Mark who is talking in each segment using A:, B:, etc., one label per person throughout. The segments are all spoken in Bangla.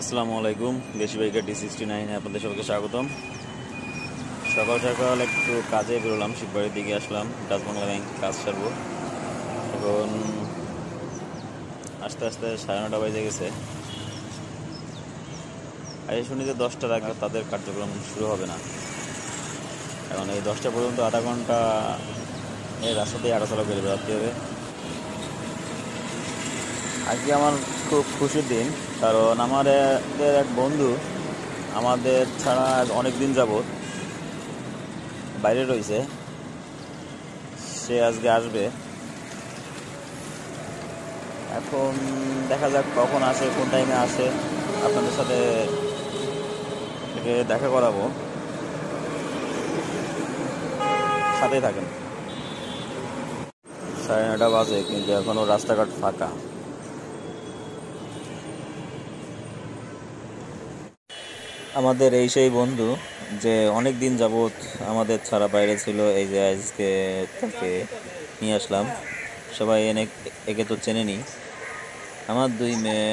A: আসসালামু আলাইকুম। দেশি বাইকার D69 আপনাদের সবাইকে স্বাগতম। সকাল সকাল একটু কাজে বেরোলাম, শিববাড়ির দিকে আসলাম। ডাচ বাংলা ব্যাংকে কাজ সারবো। এখন আস্তে আস্তে 9:30 বেজে গেছে। আজ শুনি যে 10টার আগে তাদের কার্যক্রম শুরু হবে না। এখন এই 10টা পর্যন্ত আধা ঘন্টা এই রাস্তাতেই হাঁটাচলা করে বেড়াতে হবে। আজকে আমার খুব খুশির দিন, কারণ আমাদের এক বন্ধু আমাদের ছাড়া অনেক দিন যাবত বাইরে রয়েছে। সে আজকে আসবে। এখন দেখা যাক কখন আসে, কোন টাইমে আসে। আপনাদের সাথে দেখা করাবো, সাথেই থাকেন। 9:30 বাজে, কিন্তু এখনো রাস্তাঘাট ফাঁকা। আমাদের এই সেই বন্ধু যে অনেক দিন যাবত আমাদের ছাড়া বাইরে ছিল। এই যে আজকে তাকে নিয়ে আসলাম। সবাই একে তো চেনেনি। আমার দুই মেয়ে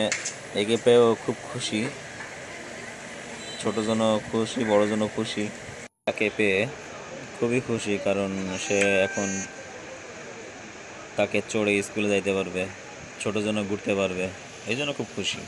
A: একে পেয়েও খুব খুশি। ছোট জনও খুশি, বড় জনও খুশি। তাকে পেয়ে খুবই খুশি, কারণ সে এখন তাকে চড়ে স্কুলে যাইতে পারবে, ছোট জন ঘুরতে পারবে। এই জন্য খুব খুশি।